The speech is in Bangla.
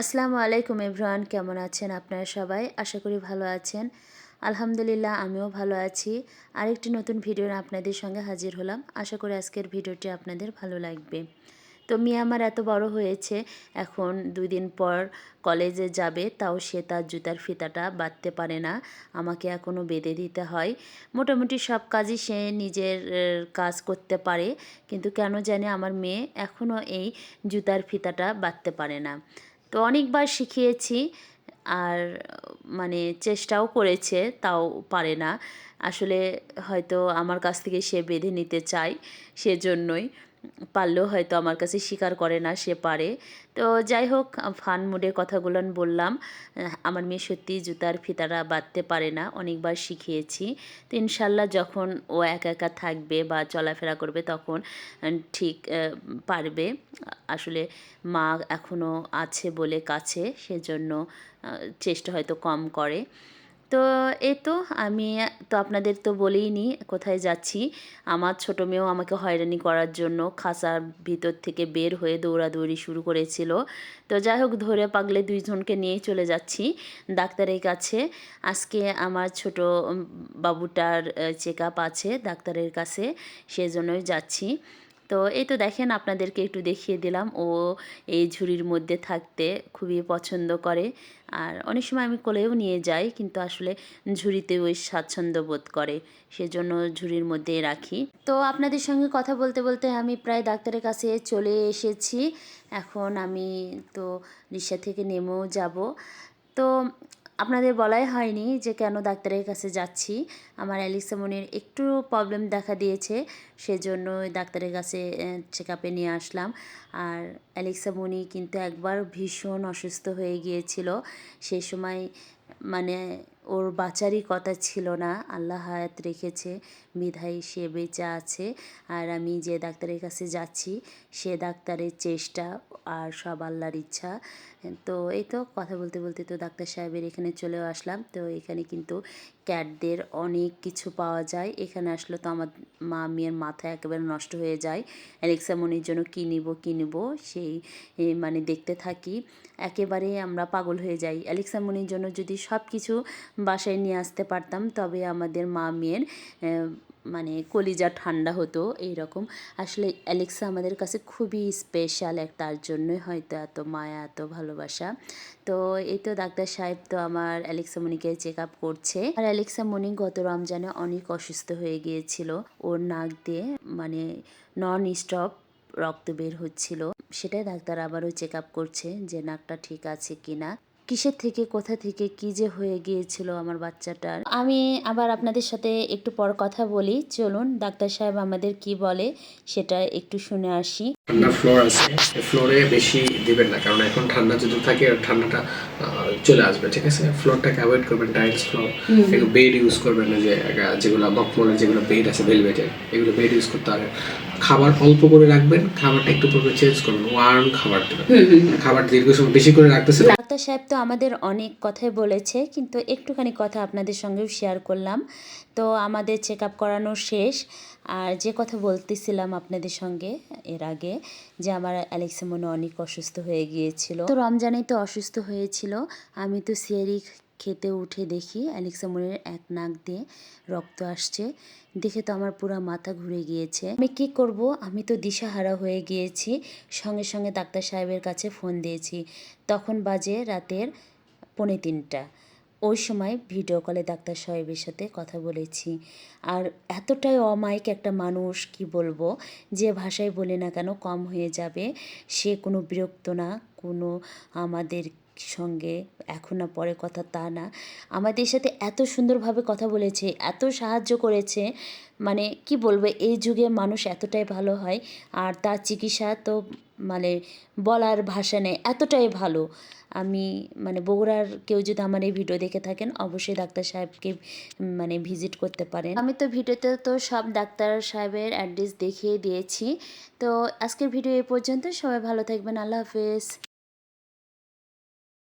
আসসালামু আলাইকুম এভরিওয়ান, কেমন আছেন আপনারা সবাই? আশা করি ভালো আছেন। আলহামদুলিল্লাহ, আমিও ভালো আছি। আরেকটি নতুন ভিডিও আপনাদের সঙ্গে হাজির হলাম। আশা করি আজকের ভিডিওটি আপনাদের ভালো লাগবে। তো মেয়ে আমার এত বড় হয়েছে, এখন 2 দিন পর কলেজে যাবে, তাও সে তার জুতার ফিতাটা বাঁধতে পারে না। আমাকে এখনও বেঁধে দিতে হয়। মোটামুটি সব কাজই সে নিজের কাজ করতে পারে, কিন্তু কেন জানি আমার মেয়ে এখনও এই জুতার ফিতাটা বাঁধতে পারে না। তো অনেকবার শিখিয়েছি, আর মানে চেষ্টাও করেছে, তাও পারে না। আসলে হয়তো আমার কাছ থেকে সে বেঁধে নিতে চায়, সেজন্যই। পারলেও হয়তো আমার কাছে স্বীকার করে না সে পারে। তো যাই হোক, ফান মুডে কথাগুলো বললাম। আমার মেয়ে সত্যিই জুতার ফিতাটা বাঁধতে পারে না, অনেকবার শিখিয়েছি। তো ইনশাল্লাহ যখন ও একা একা থাকবে বা চলাফেরা করবে তখন ঠিক পারবে। আসলে মা এখনও আছে বলে কাছে, সেজন্য চেষ্টা হয়তো কম করে। তো এই তো আমি তো আপনাদের তো বলেইনি কোথায় যাচ্ছি। আমার ছোটো মেয়েও আমাকে হয়রানি করার জন্য খাঁচার ভিতর থেকে বের হয়ে দৌড়াদৌড়ি শুরু করেছিল। তো যাই হোক, ধরে পাগলে 2 জনকে নিয়েই চলে যাচ্ছি ডাক্তারের কাছে। আজকে আমার ছোটো বাবুটার চেক আপ আছে ডাক্তারের কাছে, সেজন্যই যাচ্ছি। তো এই তো দেখেন, আপনাদেরকে একটু দেখিয়ে দিলাম। ও এই ঝুড়ির মধ্যে থাকতে খুবই পছন্দ করে, আর অনেক সময় আমি কোলেও নিয়ে যাই, কিন্তু আসলে ঝুড়িতে ওই স্বাচ্ছন্দ্য বোধ করে, সেজন্য ঝুড়ির মধ্যেই রাখি। তো আপনাদের সঙ্গে কথা বলতে বলতে আমি প্রায় ডাক্তারের কাছে চলে এসেছি। এখন আমি তো রিক্সা থেকে নেমেও যাব। তো আপনাদের বলাই হয়নি যে কেন ডাক্তারের কাছে যাচ্ছি। আমার অ্যালেক্সা মনির একটু প্রবলেম দেখা দিয়েছে, সেজন্য ডাক্তারের কাছে চেক আপে নিয়ে আসলাম। আর অ্যালেক্সা মনি কিন্তু একবার ভীষণ অসুস্থ হয়ে গিয়েছিল। সেই সময় মানে ওর বাঁচারই কথা ছিল না, আল্লাহ হায়াত রেখেছে বিধায় সে বেঁচে আছে। আর আমি যে ডাক্তারের কাছে যাচ্ছি সে ডাক্তারের চেষ্টা আর সব আল্লাহর ইচ্ছা। তো এই তো কথা বলতে বলতে তো ডাক্তার সাহেবের এখানে চলেও আসলাম। তো এখানে কিন্তু ক্যাটদের অনেক কিছু পাওয়া যায়। এখানে আসলে তো আমার মেয়ের মাথা একেবারে নষ্ট হয়ে যায়। অ্যালেক্সা মনির জন্য কী নিব সেই মানে দেখতে থাকি, একেবারে আমরা পাগল হয়ে যাই। অ্যালেক্সা মনির জন্য যদি সব কিছু বাসায় নিয়ে আসতে পারতাম, তবে আমাদের মেয়ের মানে কলিজা ঠান্ডা হতো এইরকম। আসলে অ্যালেক্সা আমাদের কাছে খুবই স্পেশাল, তার জন্যই হয়তো এত মায়া, এত ভালোবাসা। তো এই তো ডাক্তার সাহেব তো আমার অ্যালেক্সা মনিকে চেক আপ করছে। আর অ্যালেক্সা মনি গত রমজানে অনেক অসুস্থ হয়ে গিয়েছিল। ওর নাক দিয়ে মানে নন স্টপ রক্ত বের হচ্ছিল। সেটাই ডাক্তার আবারও চেক আপ করছে যে নাকটা ঠিক আছে কিনা, কিসের থেকে কোথা থেকে কি যে হয়ে গিয়েছিল আমার বাচ্চাটার। আমি আবার আপনাদের সাথে একটু পর কথা বলি, চলুন ডাক্তার সাহেব আমাদের কি বলে সেটা একটু শুনে আসি। ঠান্ডা ফ্লোর আছে, ফ্লোরে বেশি দিবেন না, কারণ এখন ঠান্ডা যদি থাকে ঠান্ডাটা চলে আসবে। ঠিক আছে, ফ্লোরটাকে অ্যাভয়েড করবেন, টাইলস ফ্লোর। একটু বেড ইউজ করবেন, যে যেগুলো মখমলের যেগুলো বেড আছে ভেলভেটের, এগুলো বেড ইউজ করতে হবে। খাবার অল্প করে রাখবেন, খাবারটা একটু পরে চেঞ্জ করবেন, ওয়ার্ম খাবার দেবেন। খাবার দীর্ঘ সময় বেশি করে রাখতেছে। ডাক্তার সাহেব তো আমাদের অনেক কথাই বলেছে, কিন্তু একটুখানি কথা আপনাদের সঙ্গেও শেয়ার করলাম। তো আমাদের চেক আপ করানো শেষ। আর যে কথা বলতেছিলাম আপনাদের সঙ্গে এর আগে, যে আমার অ্যালেক্সা মনে অনেক অসুস্থ হয়ে গিয়েছিল। তো রমজানেই তো অসুস্থ হয়েছিল। আমি তো সিয়ারি খেতে উঠে দেখি অ্যালেক্সা মনের এক নাক দিয়ে রক্ত আসছে। দেখে তো আমার পুরো মাথা ঘুরে গিয়েছে। আমি কি করব, আমি তো দিশাহারা হয়ে গিয়েছি। সঙ্গে সঙ্গে ডাক্তার সাহেবের কাছে ফোন দিয়েছি। তখন বাজে রাতের 2:45। ওই সময় ভিডিও কলে ডাক্তার সাহেবের সাথে কথা বলেছি। আর এতটাই অমায়িক একটা মানুষ, কি বলবো, যে ভাষায় বলে না কেন কম হয়ে যাবে। সে কোনো বিরক্ত না, কোনো আমাদের সঙ্গে এখন না পরে কথা তা না, আমাদের সাথে এত সুন্দরভাবে কথা বলেছে, এত সাহায্য করেছে। মানে কি বলবো, এই যুগে মানুষ এতটাই ভালো হয়। আর তার চিকিৎসা তো মানে বলার ভাষা নেই, এতটাই ভালো। আমি মানে বগুড়ার কেউ যদি আমার এই ভিডিও দেখে থাকেন, অবশ্যই ডাক্তার সাহেবকে মানে ভিজিট করতে পারেন। আমি তো ভিডিওতে তো সব ডাক্তার সাহেবের অ্যাড্রেস দেখিয়ে দিয়েছি। তো আজকের ভিডিও এই পর্যন্ত। সবাই ভালো থাকবেন, আল্লাহ হাফেজ।